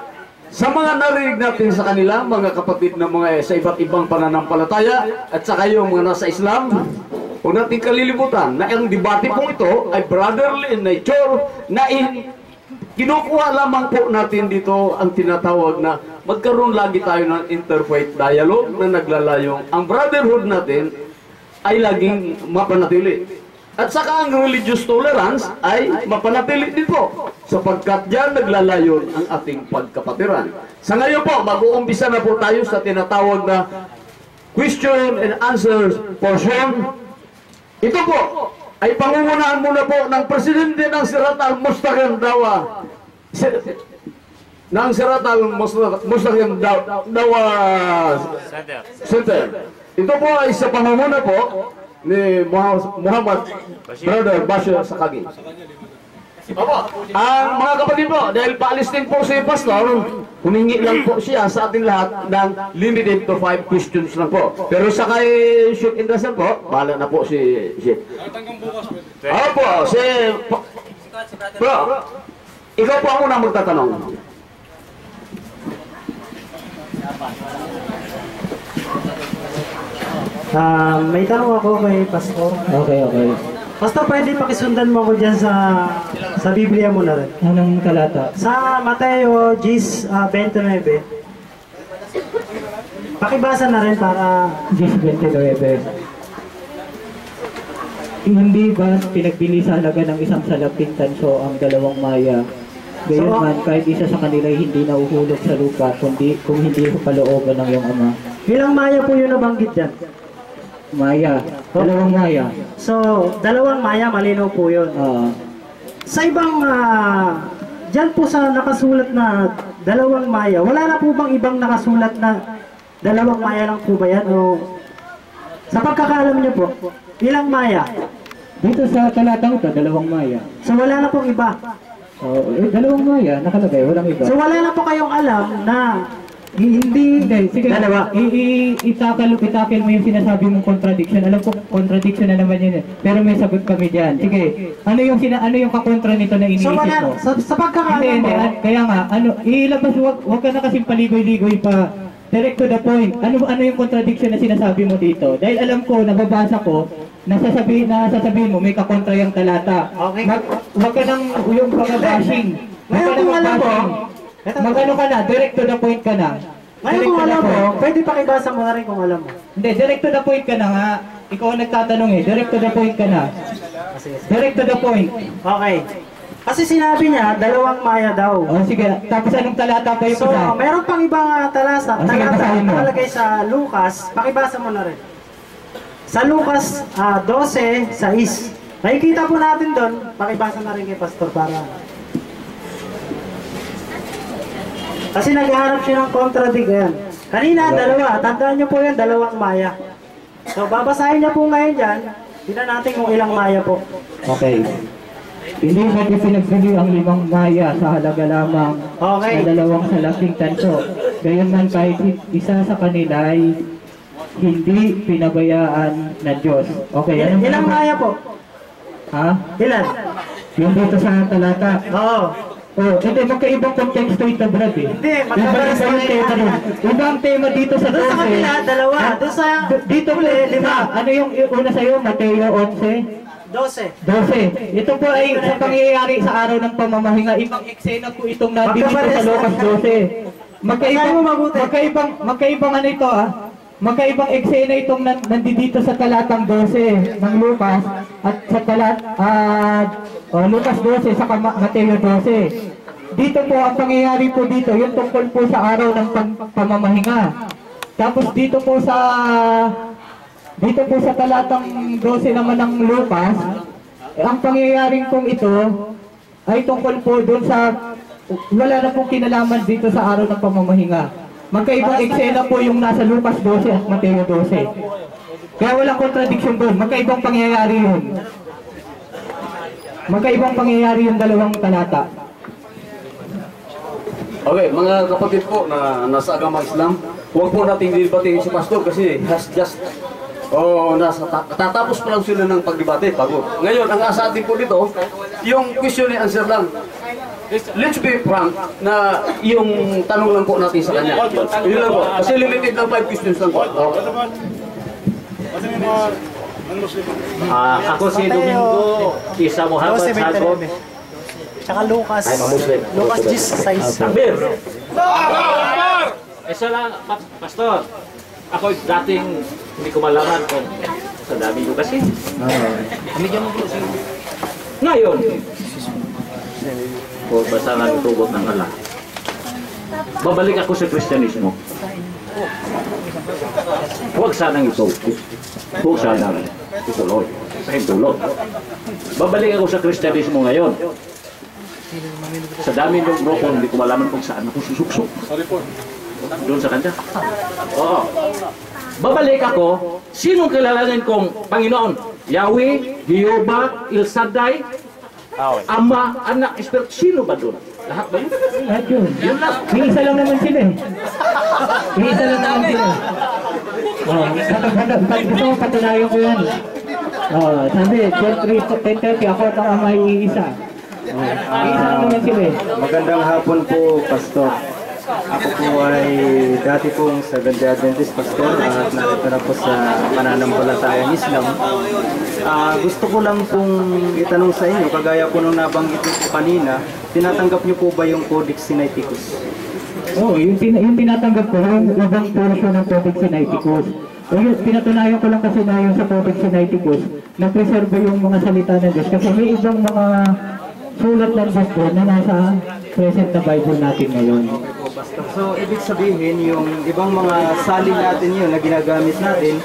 sa mga narinig natin sa kanila, mga kapatid na mga sa iba't ibang pananampalataya at saka yung mga nasa Islam, huwag natin kalilimutan na ang debate pong ito ay brotherly in nature na kinukuha lamang po natin dito ang tinatawag na magkaroon lagi tayo ng interfaith dialogue na naglalayong ang brotherhood natin ay laging mapanatili. At saka ang religious tolerance ay mapanatili din po sapagkat diyan naglalayon ang ating pagkapatiran. Sa ngayon po, mag-uumpisa na po tayo sa tinatawag na question and answers portion. Ito po ay pangungunahan muna po ng presidente ng Sirat al-Mustaqim Dawa Center. Ito po ay sa pangunguna po ni Muhammad Brother Bashir Sakagi. Ang mga kapatid po, dahil paalis din po si Pastor, humingi lang po siya sa ating lahat ng limited to 5 questions lang po. Pero sa kay Sheikh Indasan po, bahala na po si Sheikh. Opo, Bro, ikaw po ang unang magtatanong. May tanong ako kay Pastor. Okay. Pastor, pwede pakisundan mo ako dyan sa Biblia mo na rin. Anong talata? Sa Mateo 10:29. Pakibasa na rin para... 10:29. Hindi ba pinagpili sa halaga ng isang salaping tanso ang dalawang maya? Gayon man, kahit isa sa kanila ay hindi nahuhulog sa lupa, kung hindi sa palooban ng iyong ama. Ilang maya po yung nabanggit dyan? Maya, dalawang maya. So, dalawang maya, malinaw po yun. Sa ibang, dyan po sa nakasulat na dalawang maya, wala na po bang ibang nakasulat na dalawang maya lang po ba yan? O, sa pagkakaalam niyo po, ilang maya? Dito sa talatang ito, dalawang maya. So, wala na pong iba? Dalawang maya, nakalagay, walang iba. So, wala na po kayong alam na Hindi, sige. Dalawa. Itakal mo yung sinasabi mong contradiction. Alam ko, contradiction na naman yun. Pero may sagot kami dyan. Sige, ano yung kakontra nito na iniisip mo? Sa pagkakaalam mo? Kaya nga, ilabas, wag ka na kasing paligoy-ligoy pa. Direct to the point. Ano yung contradiction na sinasabi mo dito? Dahil alam ko, nababasa ko, nasasabihin mo, may kakontra yung talata. Okay. Wag ka nang yung pag-bashing. Ngayon kung alam mo, magano ka na, direct to the point ka na. ngayon kung alam mo, pwede pakibasa mo na rin kung alam mo. Hindi, direct to the point ka na nga. Ikaw ang nagtatanong eh, direct to the point ka na. Direct to the point. Okay. Kasi sinabi niya, dalawang maya daw. Sige, tapos anong talata pa yung So, isa? meron pang ibang talata sige, basahin mo. nakalagay sa Lucas, pakibasa mo na rin. Sa Lucas 12:6. Nakikita po natin doon, pakibasa na rin kay Pastor para. Kasi naghahanap siya ng contradiction. Kanina, dalawa. Tandaan niyo po yan, dalawang maya. So, babasahin niya po ngayon dyan. Tignan natin kung ilang maya po. Okay. Hindi ba ipinagbili ang 5 maya sa halaga lamang Okay. sa 2 salaking tanso? Gayon man kahit isa sa kanila ay hindi pinabayaan na Diyos. Okay, Ilang maya po? Ha? Ilan? Yung dito sa talata. Oo. Hindi, magkaibang konteksto ito, Brad eh. Hindi, magkakaibang Iba yung tema rin. Iba ang tema dito sa Doon sa 12. kanila, dalawa. Doon sa Dito ulit, 5. Ano yung una sa'yo? Mateo 11? 12. 12. Ito po ay sa pangyayari sa araw ng pamamahinga. Ibang eksena po itong nandito sa Lucas 12. Magkaibang ano ito magkaibang eksena itong nandito sa talatang 12 ng Lucas at sa Lucas 12 sa Mateo 12. Dito po ang pangyayari po dito, yung tungkol po sa araw ng pamamahinga. Tapos dito po sa talatang 12 naman ng Lucas, ang pangyayaring pong ito ay tungkol po doon sa wala na pong kinalaman dito sa araw ng pamamahinga. Magkaibang eksena po yung nasa Lucas 12 at Mateo 12. Kaya walang contradiction doon. Magkaibang pangyayari yun. Magkaibang pangyayari yung dalawang talata. Okay, mga kapatid po na nasa agamang Islam, huwag po natin dibatiin si Pastor kasi tatapos pa lang sila ng pagdebate. Ngayon, ang asa atin po dito, yung question and answer lang. Let's be frank na yung tanong lang po natin sa kanya. Yun lang po. Kasi limited lang 5 questions lang po. Ako si Domingo Isa Muhammad Sagon. Tsaka Lucas. Lucas 16. Takbir! Isa lang, Pastor. Ako dating hindi ko malaman kung sa dami ko kasi. Ngayon, o basta lang itubot ng Allah. Babalik ako sa Kristyanismo. Huwag sanang ito. Huwag sanang ituloy. Pahintulot. Babalik ako sa Kristyanismo ngayon. Sa dami ng grupo, hindi ko malaman kung saan ako susuksok. Doon sa kanya. Oo. Babalik ako, sinong kilalanin kong Panginoon? Yahweh, Jehovah, El Shaddai, Ama, Anak, Espiritu, sino ba doon? Lahat ba yun? Lahat yun. Yun lang. Iisa lang naman sila eh. Iisa lang naman sila. Gusto ko patunayan ko yan. Sabi, 10:30 ako at ang ama iisa. Iisa lang naman sila eh. Magandang hapon po, Pastor. Ako po ay dati pong Seventh-day Adventist Pastor at narito na po sa pananampalatayang Islam. Gusto ko lang pong itanong sa inyo, kagaya po nung nabanggit niyo po kanina, tinatanggap niyo po ba yung Codex Sinaiticus? Oo, yung tinatanggap ko, yung ibang portion ng Codex Sinaiticus. Pinatunayan ko lang kasi na yung sa Codex Sinaiticus, na-preserve yung mga salita ng Diyos. Kasi may ibang mga sulat ng Diyos doon na nasa present na Bible natin ngayon. So, ibig sabihin, yung ibang mga salin natin yun na ginagamit natin,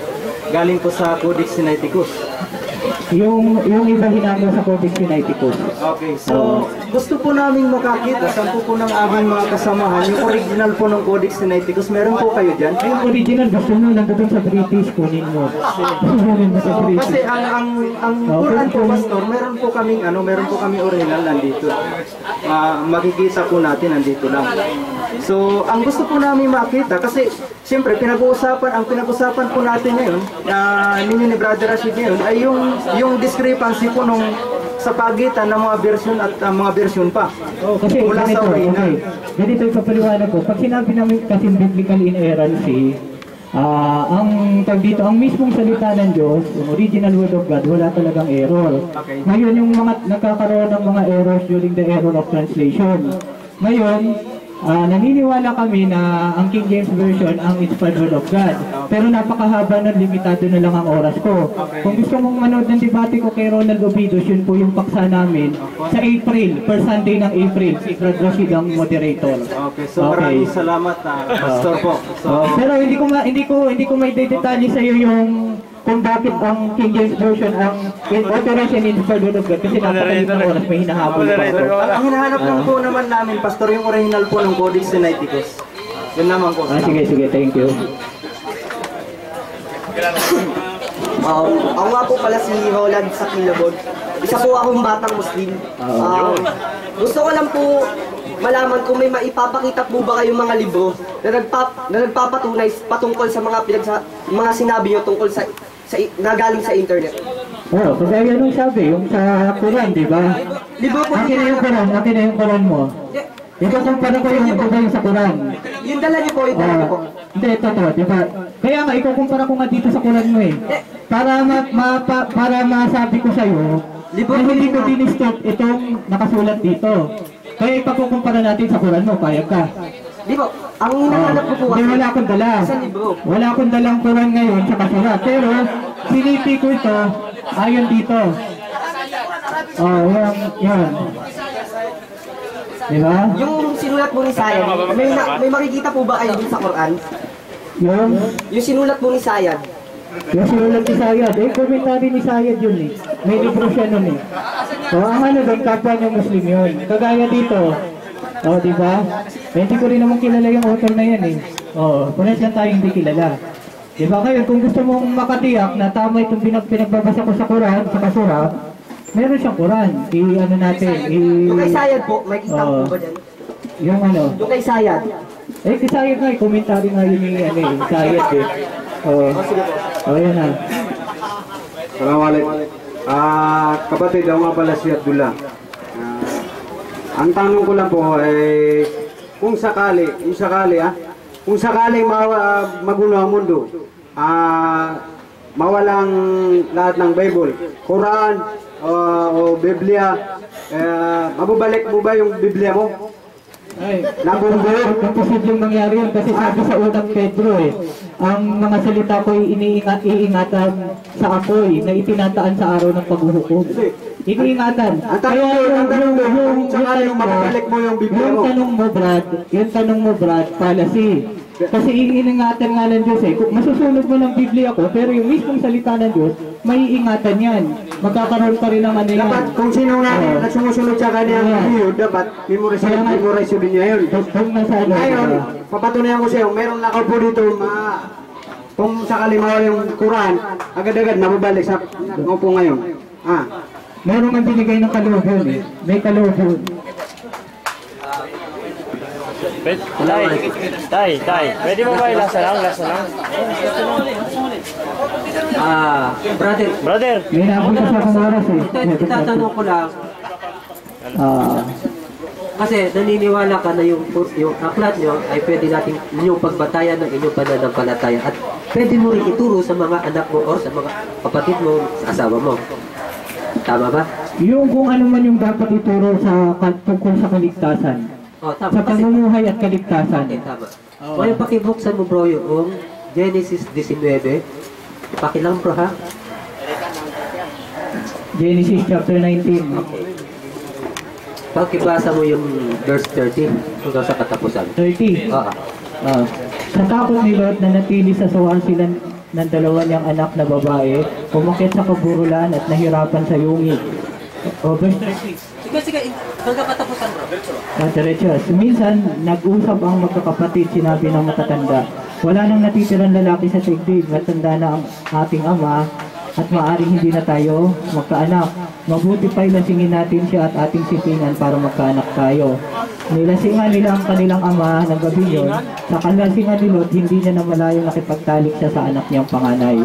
galing po sa Codex Sinaiticus. Yung iba hinamo sa Codex Sinaiticus. Okay, so gusto po namin makakita, sampu po ng aming mga kasamahan, yung original po ng Codex Sinaiticus, meron po kayo dyan? Yung original, gusto nyo, nandun sa British, kunin mo. Kunin mo sa British. Kasi ang Quran po, Pastor, meron po kaming original nandito. Makikita po natin nandito lang. So, ang gusto po namin makita, kasi siyempre, ang pinag-usapan po natin ngayon, ninyo ni Brother Rashid ngayon, ay yung discrepancy po nung sa pagitan ng mga version at mga version pa. Kasi mula ganito, sa original. Ganito yung papaliwanag ko. Pag sinabi namin kasi biblical inerrancy, ang mismong salita ng Diyos, yung original word of God, wala talagang error. Okay. Ngayon, yung mga nagkakaroon ng mga errors during the error of translation. Ngayon, naniniwala kami na ang King James Version ang inspired word of God. Pero napakahaba na, limitado na lang ang oras ko. Kung gusto mong manood ng debate ko kay Ronald Obidos, yun po yung paksa namin sa April, per Sunday ng April, si Brad Rashid ang moderator. Okay, so maraming salamat Pastor po. Pero hindi ko may detalye sa iyo yung kung bakit ang King James Version ang authorized and inspired word of God, kasi napakalit ng oras, may hinahabol pa ako. Ang hinahanap lang po naman namin, Pastor, yung original po ng Codex Sinaiticus. Yun naman po. Sige, thank you. Ako nga po pala si Roland sa Kilabod. Isa po akong batang Muslim. Gusto ko lang po malaman kung may maipapakita po ba kayong mga libro na nagpapatunay patungkol sa mga sinabi nyo tungkol sa nagaling sa internet. Kagaya nung sabi, yung sa Quran, di ba? Libro po akin na yung Quran mo. Ito kumpara ko yung sa Quran. Yung dala niyo po, yung dala niyo po. Hindi, ito, di ba? Kaya nga, ikukumpara ko nga dito sa Quran mo eh. Para masabi ko sa'yo, na hindi ko dinistort itong nakasulat dito. Kaya ipagkukumpara natin sa Quran mo, payag ka. Di ba? Ang hinahanap ko po kasi. Wala akong dala. Wala akong dalang Quran ngayon sa kasulat. Pero, sinipi ko ito, ayon dito. Yan. Di ba? Yung sinulat mo ni Sayad, may makikita po ba kayo dun sa Quran? Yung sinulat mo ni Sayad. Yung sinulat ni Sayad, komentary ni Sayad yun eh. May libro siya nun eh. Ang doon, kapwa niya Muslim yun. Kagaya dito, di ba? Hindi ko rin naman kilala yung author na yan eh. Punas lang tayo hindi kilala. Di ba kayo, kung gusto mong makatiyak na tama itong pinagbabasa ko sa Quran, sa kasura, meron siyang Quran. Yung kay Sayad po, may kita po ba dyan? Yung Yung kay Sayad. Kay Sayad nga, komentary nga yun ni Sayad eh. Yan na. Assalamualaikum. Kapatid, ako nga pala si Abdullah. Ang tanong ko lang po ay kung sakali magulo ang mundo, mawalang lahat ng Bible, Quran o Biblia, mababalik mo ba yung Biblia mo? Kung posibleng mangyari yun, kasi sabi sa unang Pedro ang mga salita ko'y iingatan sa apoy na itinataan sa araw ng paghuhukom. Iniingatan. Kaya yung tanong mo, Brad, policy. Kasi iingatan nga ng Diyos masusunod mo ng Biblia ko, pero yung mismong salita ng Diyos, may iingatan yan. Magkakaroon pa rin ng yan. Dapat kung sino nga sumusunod sa kanyang video, dapat memorize yun niya yun. Ngayon, papatunayan ko sa'yo, meron na po dito, kung sakali mawala yung Quran, agad-agad nababalik sa po ngayon. Meron man binigay ng kalooban eh. May kalooban. Tay, pwede mo ba ilasa lang? Brother. May nabot sa akong oras eh. Itatanong ko lang. Kasi naniniwala ka na yung aklat nyo ay pwede natin inyong pagbatayan ng inyong pananampalataya at pwede mo rin ituro sa mga anak mo o sa mga kapatid mo, sa asawa mo. Tama ba? Yung kung ano man yung dapat ituro tungkol sa kaligtasan. Tama. Sa pamumuhay at kaligtasan. Tama. O yung pakibuksan mo bro yung Genesis 19. Pakilang bro ha. Genesis chapter 19. Pakibasa mo yung verse 30 hanggang sa katapusan. 30. Oo. Sa takot ni Lot na natili sa suwan sila ng dalawa niyang anak na babae, umakyat sa kaburulan at nahirapan sa yungig. Verse 30. Sige, hanggang katapusan bro. Diretso. Minsan, nag-usap ang magkakapatid, sinabi ng matatanda, wala nang natitirang lalaki sa tigdig, matanda na ang ating ama, at maaaring hindi na tayo magkaanak. Mabuti pa'y lasingin natin siya at ating sipingan para magkaanak tayo. Nilasingan nila ang kanilang ama ng gabi yun. Sa kalasingan ni Lot, hindi niya namalayo nakipagtalik siya sa anak niyang panganay.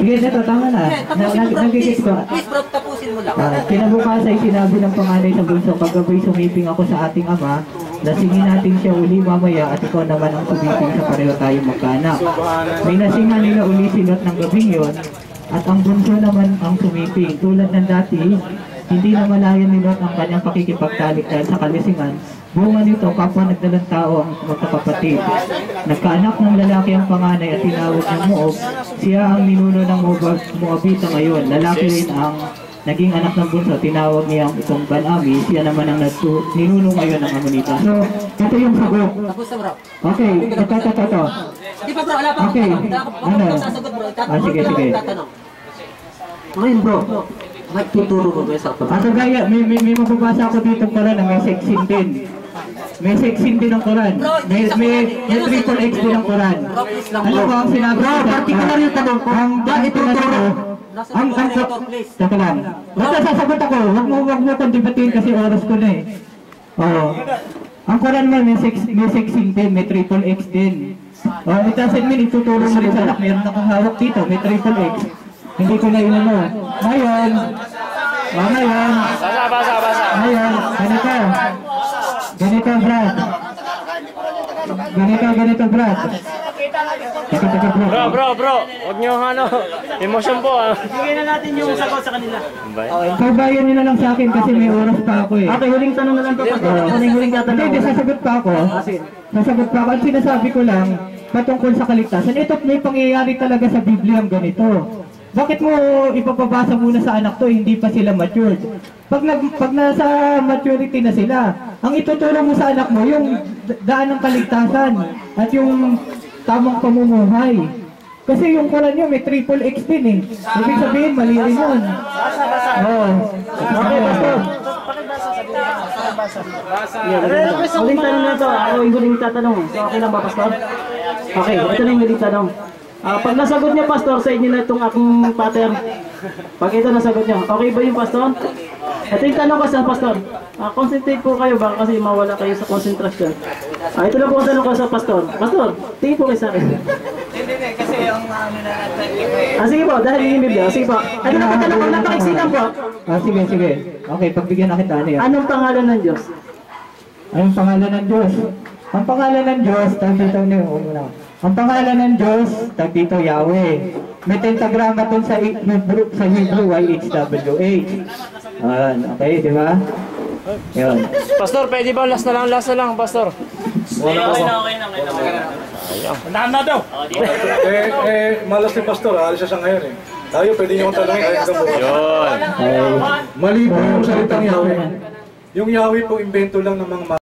Sige, ito, tama na. Nagigit ko. Please bro, tapusin mo lang. Kinabukasan ay sinabi ng panganay sa bunso, kagabi sumiping ako sa ating ama, lasingin natin siya uli mamaya at ikaw naman ang sumiping sa pareho tayo magkaanak. May nasingan nila uli si Lot ng gabing yon at ang bunso naman ang sumiping. Tulad ng dati, hindi na malayan ni Lot ang kanyang pakikipagtalik dahil sa kalasingan. Bunga nito, kapwa nagdalang tao ang magkakapatid. Nagkaanak ng lalaki ang panganay at tinawag ng Moab. Siya ang ninuno ng Moabita ngayon. Lalaki rin ang naging anak ng bunso. Tinawag niya itong Ban-Ami. Siya naman ang ninuno ngayon ng Amonita. So, ito yung sagot. Tapos na bro. Okay, ito. Di pa bro, wala pa. Okay, ano? Sige. Ngayon bro, may tuturo ko ba sa Ato gaya, may mababasa ako dito ng Quran na may section din. May section din ng Quran. May triple X din ng Quran. Alam mo ang sinabi ko? Particular yung tanong ko. Ang ituturo. Taka lang. Basta sasagot ako. Huwag mo kong debatiin kasi oras ko na eh. Oo. Ang Quran mo may section din. May triple X din. It doesn't mean ituturo mo rin sa anak. Meron akong hawak dito. May triple X. Hindi ko na inano. Ngayon, Ngayon, ganito Brad. Bro, huwag niyo emosyon po. Bigyan na natin yung sagot sa kanila. Pagbayan nyo na lang sa akin kasi may oras pa ako eh. Okay, huling tanong na lang po. Huling tatanong. Hindi, sasagot pa ako. Ang sinasabi ko lang, patungkol sa kaligtasan, ito may pangyayari talaga sa Biblia ang ganito. Bakit mo ipapabasa muna sa anak to, hindi pa sila matured? Pag nasa maturity na sila, ang ituturo mo sa anak mo, yung daan ng kaligtasan at yung tamang pamumuhay. Kasi yung Quran nyo, may triple X din eh. Ibig sabihin, mali rin yun. Okay, pastor. Huling tanong na ito. Ako yung huling tatanong. So, okay lang ba, pastor? Okay, ito na yung huling tanong. Pag nasagot niyo, pastor, sa inyo na itong akong pattern. Pag ito nasagot niyo, okay ba yung pastor? Ito yung tanong ko sa pastor. Concentrate po kayo, baka kasi mawala kayo sa concentration. Ito lang po ang tanong ko sa pastor. Pastor, tingin po kayo sa akin. Hindi, kasi yung ano na sige po, dahil yung Biblia. Sige po. Ano na patanong ko, napakisinan po. Sige. Okay, pagbigyan na kita. Anong pangalan ng Diyos? Anong pangalan ng Diyos? Ang pangalan ng Diyos, ang pangalan ng Diyos, tag dito Yahweh. May tentagrama dun sa Hebrew, YHWH. Okay, di ba? Yun. Pastor, pwede ba last na lang, pastor? Okay na. Unahan na daw. Malas ni Pastor, alis siya ngayon eh. Tayo, pwede niyo kong talangin kahit hanggang bukas. Mali po yung salitang Yahweh. Yung Yahweh po, invento lang ng mga